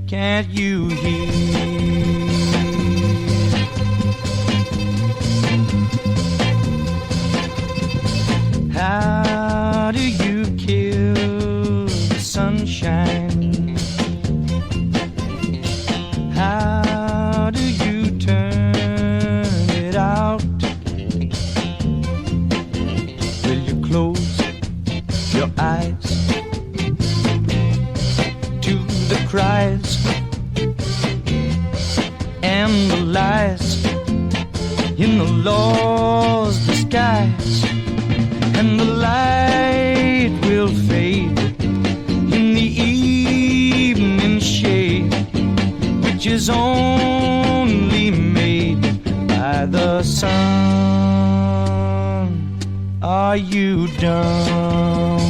Can't you hear? How do you kill the sunshine? How do you turn it out? Will you close your eyes to the cries and the lies in the law's disguise? And the light will fade in the evening shade, which is only made by the sun. Are you dumb?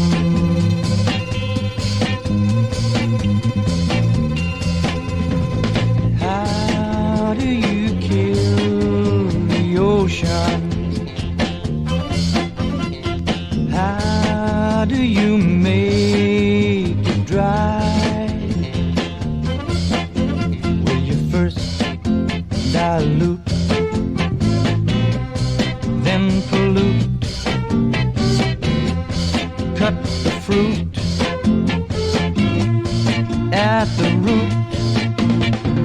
How do you kill the ocean? How do you make it dry? Will you first dilute, then pollute, cut the fruit at the root,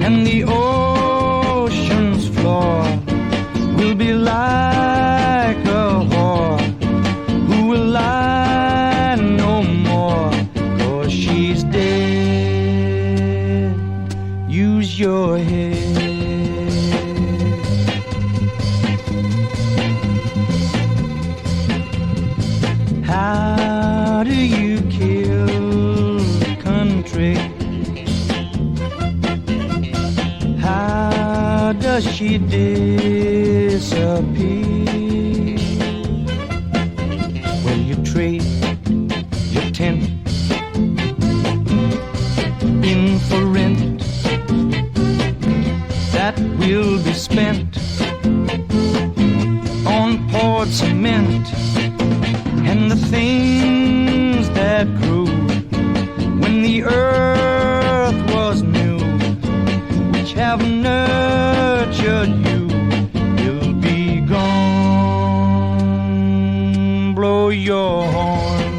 and the ocean's floor will be like a whore who will lie no more, 'cause she's dead. Use your head. How do you kill the country? How does she disappear? Will you trade your tent in for rent that will be spent on poured cement and the things that grew when the earth was new, which have nurtured you, will be gone. Blow your horn.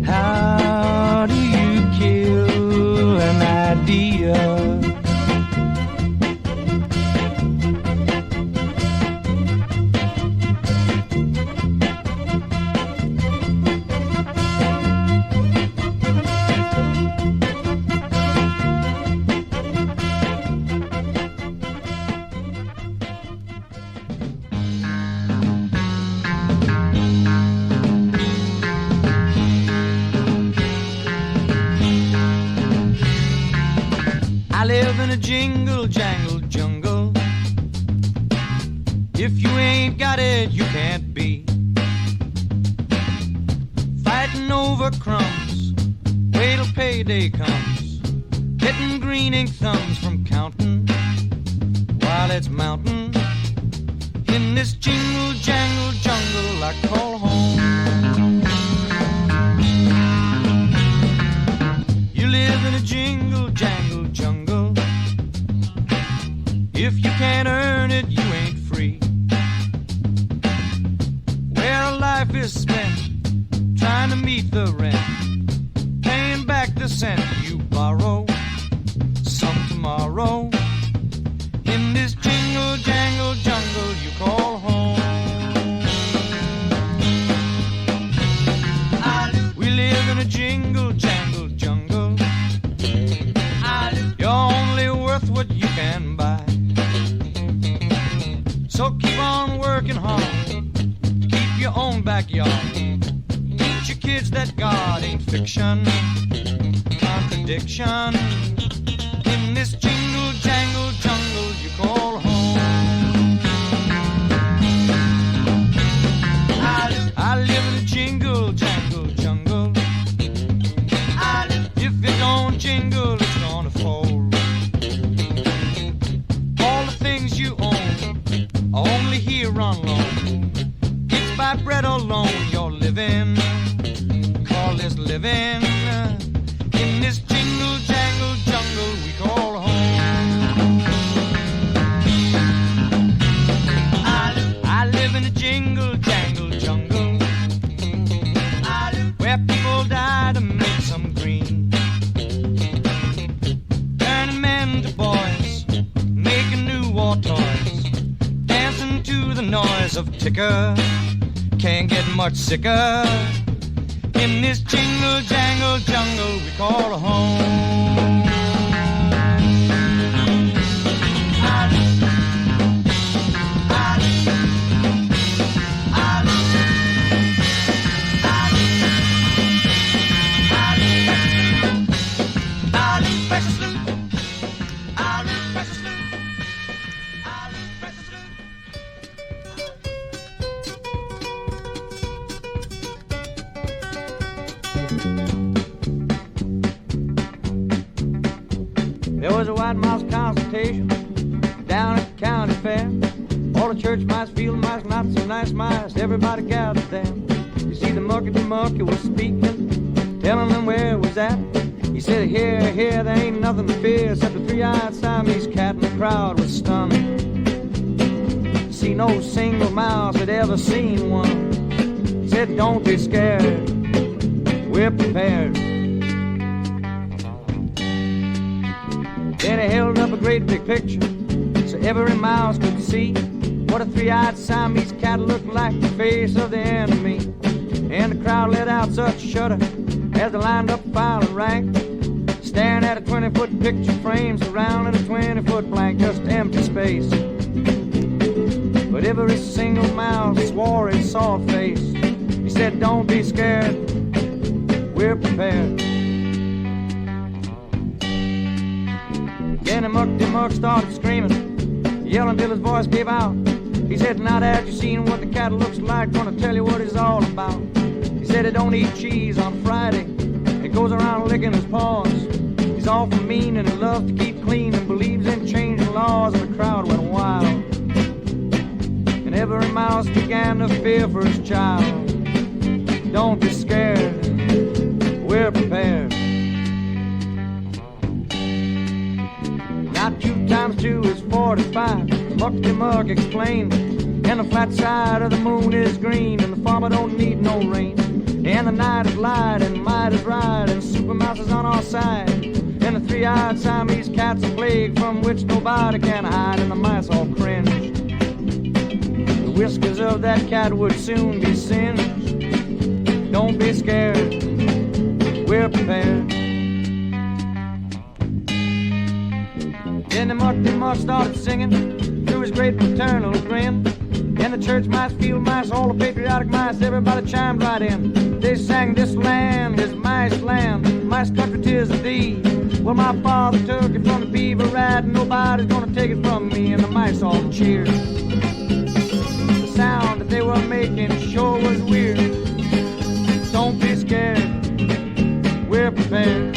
How do you kill an idea? I live in a jingle, jangle, jungle. If you ain't got it, you can't be. Fighting over crumbs, wait till payday comes. Getting green ink thumbs from counting while it's mounting. In this jingle, jangle, jungle I call home. You live in a jingle, jangle, jungle. If you can't earn it, you ain't free. Where a life is spent trying to meet the rent, paying back the cent you borrow some tomorrow. In this jingle, jangle, jungle you call home. We live in a jingle, jangle, jungle. You're only worth what you can buy. So keep on working hard to keep your own backyard. Teach your kids that God ain't fiction, contradiction. In this jingle, jangle, jungle you call home. I live in a jingle, jangle, jungle. If it don't jingle, it's gonna fold. All the things you own are only here on loan. It's by bread alone you're living. living, call this living, in this jingle jangle jungle we call home. I live in a jingle jangle jungle, where people die to make some green, turning men to boys, making new war toys, dancing to the noise of ticker, can't get much sicker, in this jingle jangle jungle we call home. There was a White Mouse consultation down at the county fair. All the church mice, field mice, not so nice mice, everybody gathered there. You see the monkey was speaking, telling them where it was at. He said, here, here, there ain't nothing to fear except the three-eyed Siamese cat, and the crowd was stunned. See, no single mouse had ever seen one. He said, don't be scared, we're prepared. Then he held up a great big picture so every mouse could see what a three-eyed Siamese cat looked like, the face of the enemy. And the crowd let out such a shudder as they lined up file and rank, staring at a 20-foot picture frame surrounding a 20-foot blank, just empty space. But every single mouse swore he saw a face. He said, don't be scared, we're prepared. Then the muck started screaming, yelling till his voice gave out. He said, now that you've seen what the cat looks like, gonna tell you what he's all about. He said he don't eat cheese on Friday, he goes around licking his paws. He's awful mean and he loves to keep clean and believes in changing laws, and the crowd went wild. And every mouse began to fear for his child. Don't be scared, we're prepared. Now 2 times 2 is 45, Mucky Muck explained. And the flat side of the moon is green, and the farmer don't need no rain. And the night is light, and might is right, and Super Mouse is on our side. And the three-eyed Siamese cat's a plague from which nobody can hide, and the mice all cringe. The whiskers of that cat would soon be singed. Don't be scared, we're prepared. Then the muck started singing through his great paternal grin. And the church mice, field mice, all the patriotic mice, everybody chimed right in. They sang, this land is mice land, mice country 'tis of thee. Well, my father took it from the beaver rat, and nobody's gonna take it from me. And the mice all cheered. The sound that they were making sure was weird. Don't be scared, we're prepared.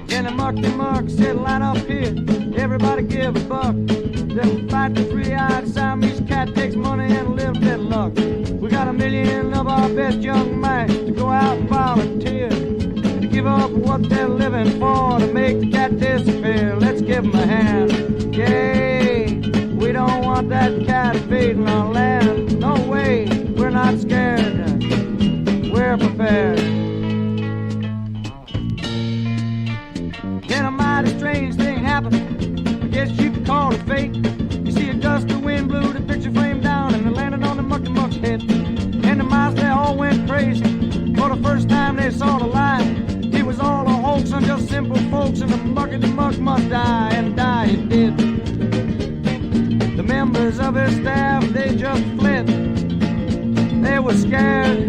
Then the muck said, line up here, everybody give a buck. Then fight the three-eyed Siamese cat, takes money and a little bit of luck. We got 1 million of our best young mice to go out and volunteer, to give up what they're living for, to make the cat disappear. Let's give them a hand. Yay, we don't want that cat invading our land. No way, we're not scared, we're prepared. Then a mighty strange thing happened, I guess you could call it fate. You see a gust of wind blew the picture frame down, and it landed on the muck's head. And the mice, they all went crazy for the first time they saw the light. It was all a hoax on just simple folks, and the muck must die, and die it did. The members of his staff, they just fled. They were scared,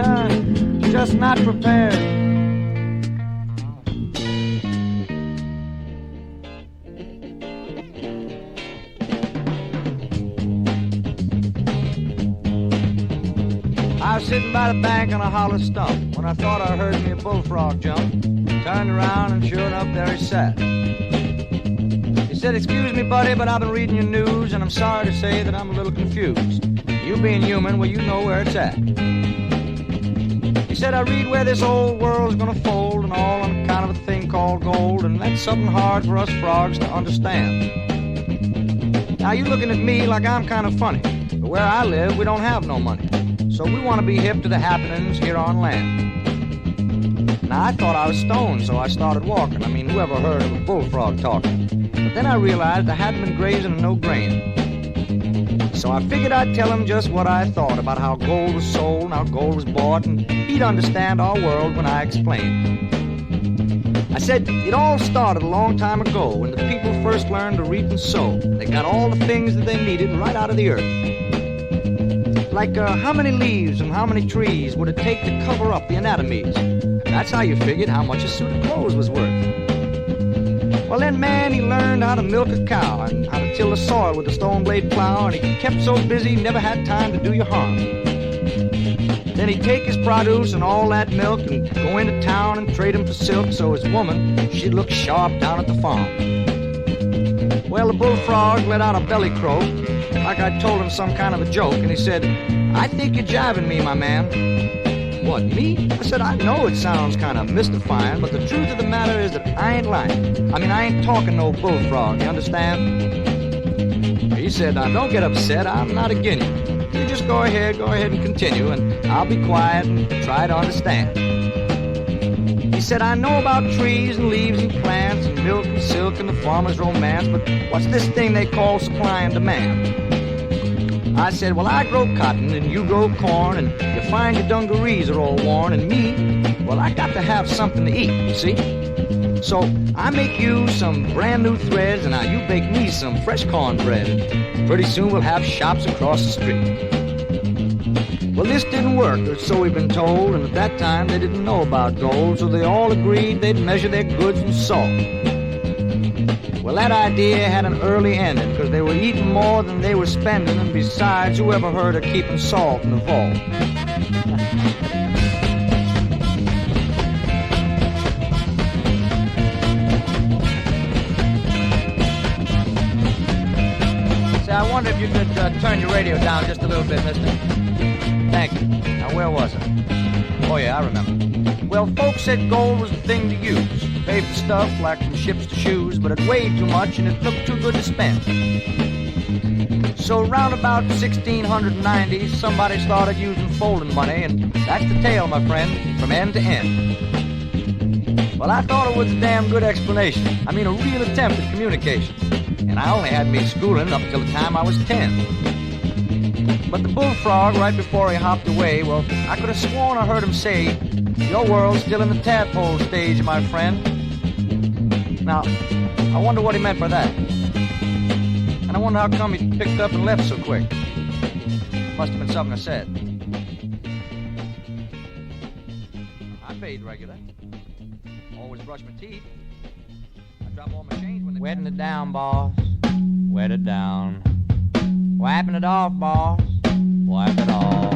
just not prepared. I was sitting by the bank on a hollow stump when I thought I heard me a bullfrog jump. Turned around and sure enough there he sat. He said, excuse me buddy, but I've been reading your news and I'm sorry to say that I'm a little confused. You being human, well, you know where it's at. He said, I read where this old world's gonna fold and all on account of a thing called gold, and that's something hard for us frogs to understand. Now, you looking at me like I'm kind of funny, but where I live, we don't have no money. So we want to be hip to the happenings here on land. Now, I thought I was stoned, so I started walking. I mean, whoever heard of a bullfrog talking? But then I realized I hadn't been grazing in no grain. So I figured I'd tell him just what I thought about how gold was sold and how gold was bought, and he'd understand our world when I explained. I said it all started a long time ago when the people first learned to reap and sow. They got all the things that they needed right out of the earth. Like how many leaves and how many trees would it take to cover up the anatomies? That's how you figured how much a suit of clothes was worth. Well, then, man, he learned how to milk a cow and how to till the soil with a stone blade plow, and he kept so busy he never had time to do you harm. Then he'd take his produce and all that milk and go into town and trade him for silk so his woman, she'd look sharp down at the farm. Well, the bullfrog let out a belly croak, like I told him some kind of a joke, and he said, I think you're jiving me, my man. What, me? I said, I know it sounds kind of mystifying, but the truth of the matter is that I ain't lying. I mean, I ain't talking no bullfrog, you understand? He said, now don't get upset, I'm not again you. You just go ahead and continue, and I'll be quiet and try to understand. He said, I know about trees and leaves and plants and milk and silk and the farmer's romance, but what's this thing they call supply and demand? I said, well, I grow cotton and you grow corn, and you find your dungarees are all worn, and me, well, I got to have something to eat, you see? So I make you some brand new threads, and now you bake me some fresh cornbread, and pretty soon we'll have shops across the street. Well, this didn't work, or so we've been told, and at that time they didn't know about gold, so they all agreed they'd measure their goods in salt. Well, that idea had an early ending, because they were eating more than they were spending, and besides, whoever heard of keeping salt in the vault? Say, I wonder if you could turn your radio down just a little bit, mister. Thank you. Now, where was I? Oh, yeah, I remember. Well, folks said gold was the thing to use. Pay for stuff like from ships to shoes, but it weighed too much and it looked too good to spend. So round about 1690, somebody started using folding money, and that's the tale, my friend, from end to end. Well, I thought it was a damn good explanation. I mean, a real attempt at communication. And I only had me schooling up till the time I was 10. But the bullfrog, right before he hopped away, well, I could have sworn I heard him say, your world's still in the tadpole stage, my friend. Now, I wonder what he meant by that. And I wonder how come he picked up and left so quick. Must have been something I said. I paid regular. Always brush my teeth. I drop all my change when they... Wetting it down, boss. Wet it down. Wiping it off, boss. Wipe it off.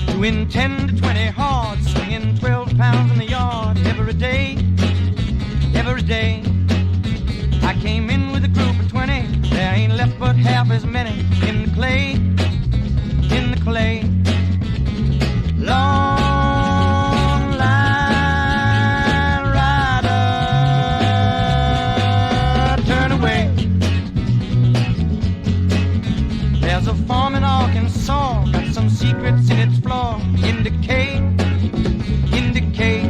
Doing 10 to 20 hard, swinging 12 pounds in the yard every day, every day. I came in with a group of 20, there ain't left but half as many in the clay, in the clay. Long line rider, turn away. There's a farm in Arkansas, got some secrets in its floor. Indicate, indicate.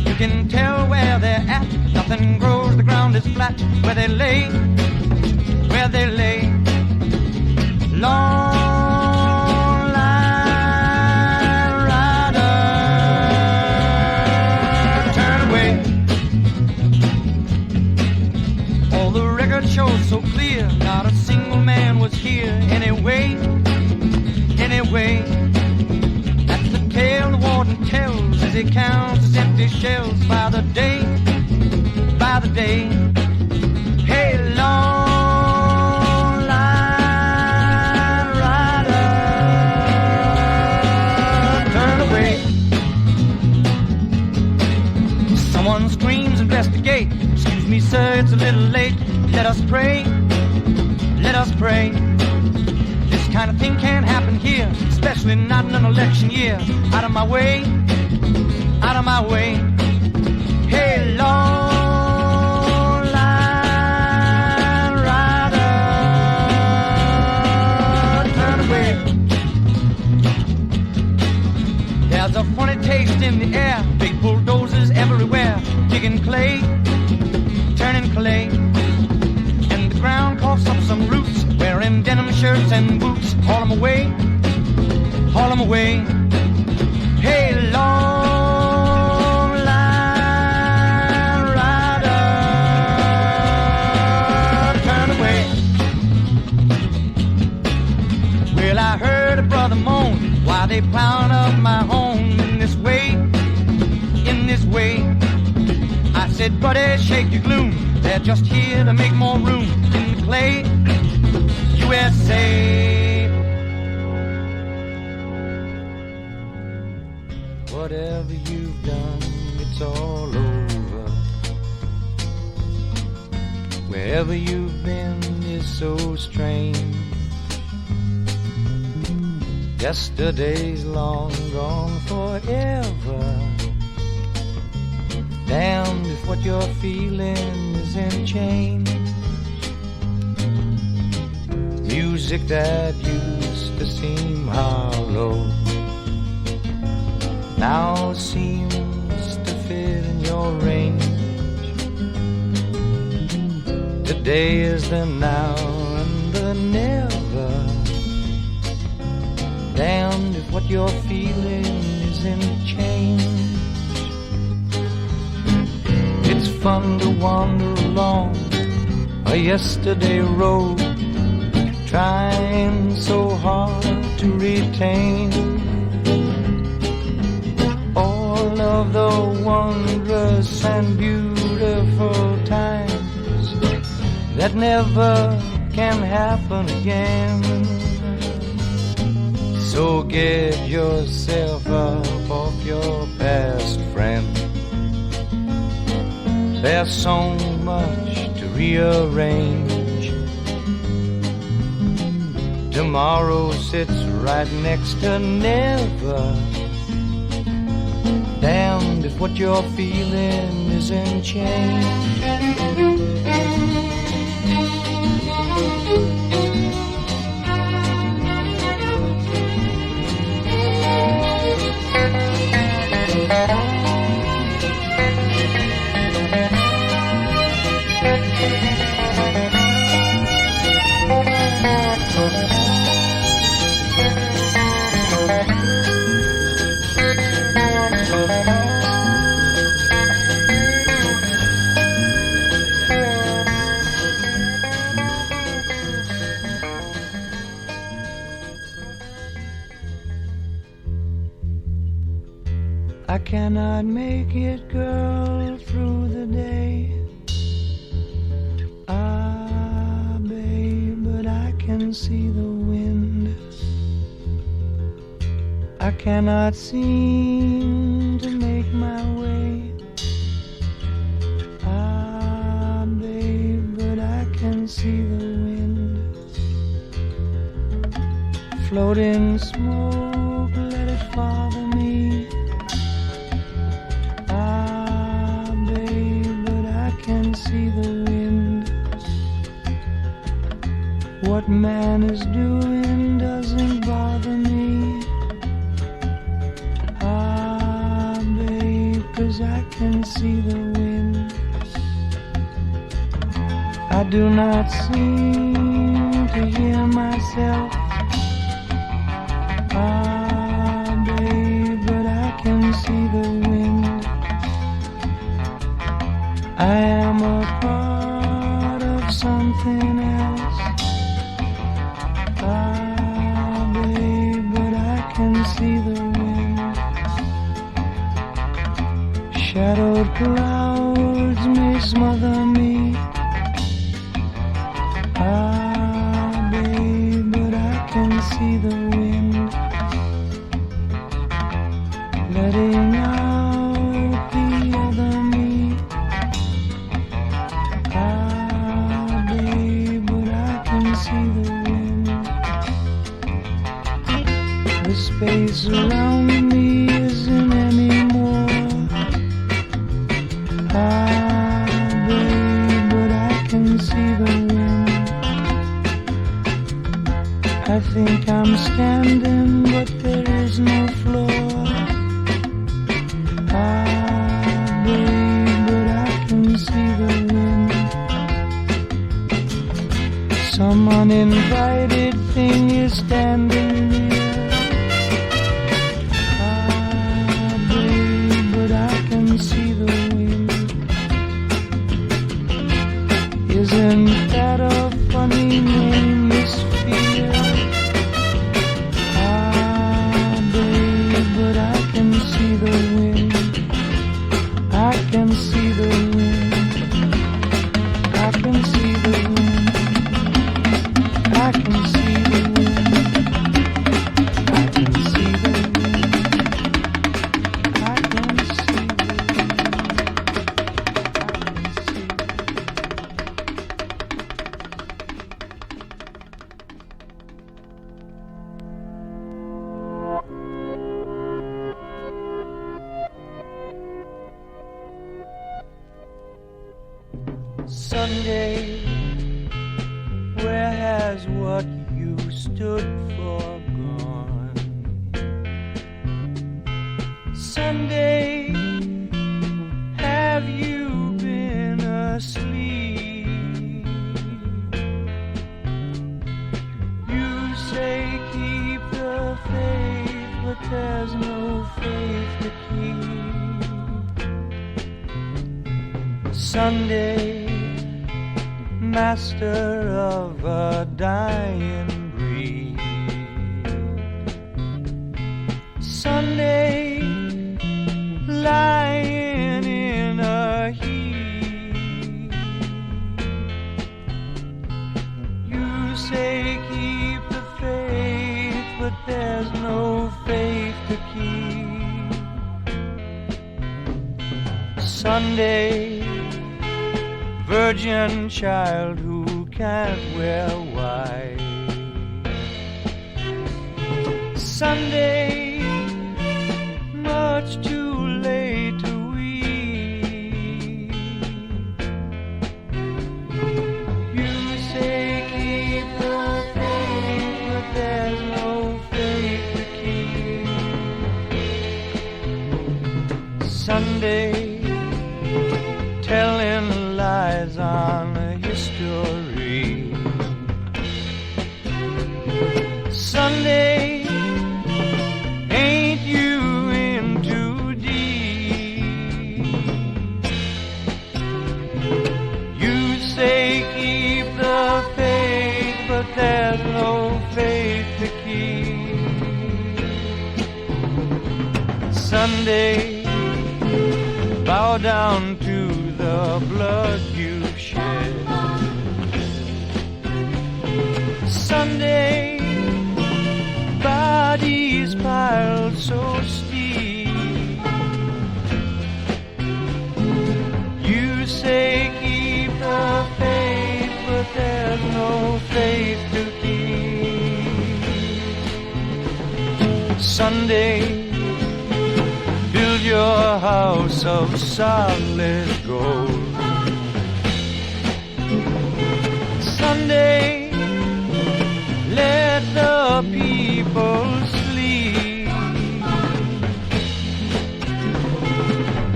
You can tell where they're at. Nothing grows, the ground is flat. Where they lay, where they lay. Long line rider, turn away. All the record shows so clear, not a single man was here. Anyway, anyway. That's the tale the warden tells as he counts his empty shells by the day, by the day. Hey, long line rider, turn away. Someone screams, investigate. Excuse me, it's a little late. Let us pray, let us pray. This kind of thing can't happen here, especially not in an election year. Out of my way, out of my way. Hey, long line rider, turn away. There's a funny taste in the air, big bulldozers everywhere, digging clay, turning clay. And the ground coughs up some roots, wearing denim shirts and boots. Haul 'em away, haul 'em away. Hey, long line rider, turn away. Well, I heard a brother moan while they plowing up my home in this way, in this way. I said, buddy, shake your gloom. They're just here to make more room in the clay, USA. Whatever you've done, it's all over. Wherever you've been is so strange. Yesterday's long gone forever. Damned if what you're feeling isn't change. Music that used to seem hollow now seems to fit in your range. Today is the now and the never. Damned if what you're feeling isn't change. It's fun to wander along a yesterday road, trying so hard to retain all of the wondrous and beautiful times that never can happen again. So get yourself up off your past, friend. There's so much to rearrange. Tomorrow sits right next to never. Damned if what you're feeling isn't change. I cannot make it, girl, through the day. Ah, babe, but I can see the wind. I cannot seem to make my way. Ah, babe, but I can see the wind. Floating smoke, let it bother me. Can see the wind. What man is doing doesn't bother me. Ah, babe, 'cause I can see the wind. I do not seem to hear myself. Ah, babe, but I can see the wind. I am a part of something else. Ah, babe, but I can see the wind. Shadowed clouds may smother me. Ah, babe, but I can see the wind. Letting out the other me. space around me isn't anymore. Ah, babe, but I can see the wind. I think I'm standing, but there is no floor. Ah, babe, but I can see the wind. Some uninvited thing is standing near. Ah, babe, but I can see the wind. Isn't that a funny nameless fear? Ah, babe, but I can see the wind. I can see the wind. I can see the wind. I can see the wind. I can see the wind. I can see the Sunday, where has what you stood for gone? Sunday, have you been asleep? You say keep the faith, but there's no faith to keep. Sunday, master of a dying breed. Sunday, lying in a heap. You say keep the faith, but there's no faith to keep. Sunday, virgin child who can't wear white. Sunday, much too late to weep. You say keep the faith, but there's no faith to keep. Sunday, telling lies on history. Sunday, ain't you in too deep? You say keep the faith, but there's no faith to keep. Sunday, bow down to the blood you've shed. Sunday, bodies piled so steep. You say keep the faith, but there's no faith to keep. Sunday, build your house of solid gold. Sunday, let the people sleep.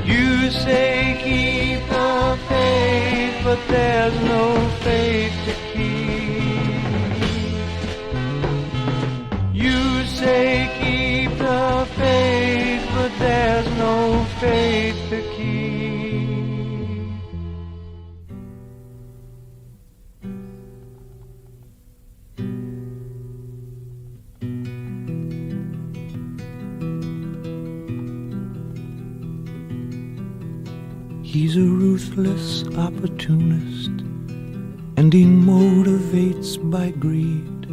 You say keep the faith, but there's no faith to keep. You say keep the faith, but there's no faith to keep. He's a ruthless opportunist, and he motivates by greed.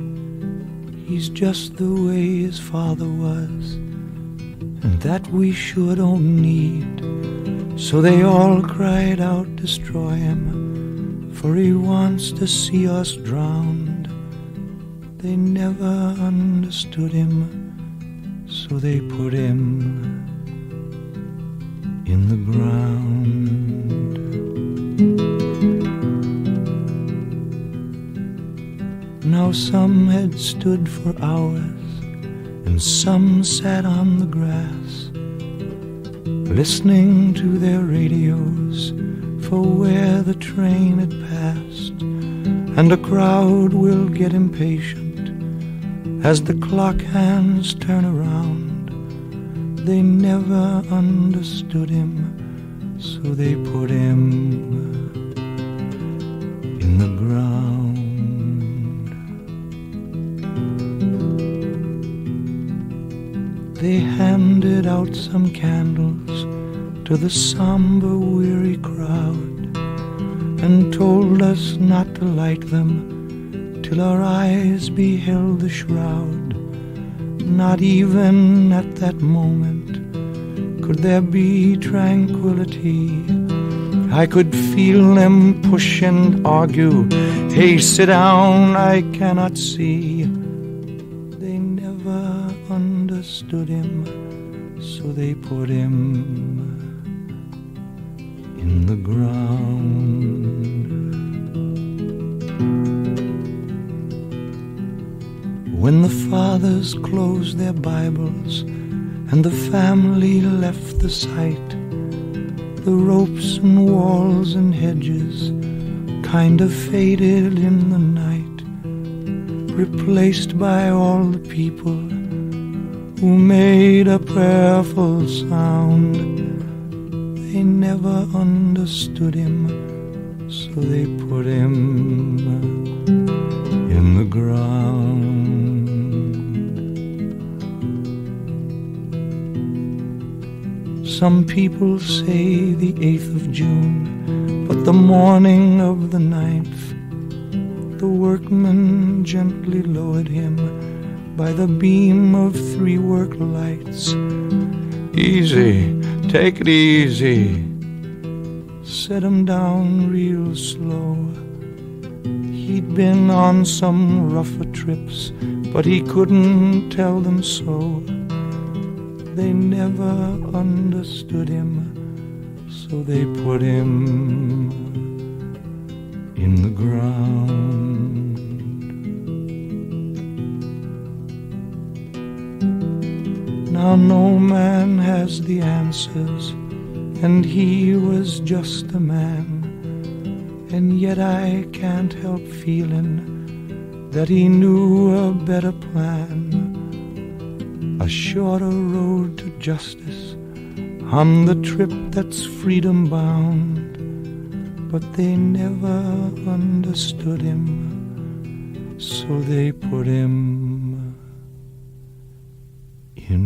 He's just the way his father was, and that we sure don't need. So they all cried out, destroy him, for he wants to see us drowned. They never understood him, so they put him in the ground. Now some had stood for hours, and some sat on the grass, listening to their radios for where the train had passed. And a crowd will get impatient as the clock hands turn around. They never understood him, so they put him in the ground. They handed out some candles to the somber, weary crowd, and told us not to light them till our eyes beheld the shroud. Not even at that moment could there be tranquility. I could feel them push and argue, "Hey, sit down, I cannot see." They never understood him, so they put him in the ground. When the fathers closed their Bibles and the family left the sight, the ropes and walls and hedges kind of faded in the night, replaced by all the people who made a prayerful sound. They never understood him, so they put him in the ground. Some people say the 8th of June, but the morning of the 9th, the workmen gently lowered him by the beam of 3 work lights. "Easy, take it easy," set him down real slow. He'd been on some rougher trips, but he couldn't tell them so. They never understood him, so they put him in the ground. Now no man has the answers, and he was just a man, and yet I can't help feeling that he knew a better plan, a shorter road to justice on the trip that's freedom bound. But they never understood him, so they put him in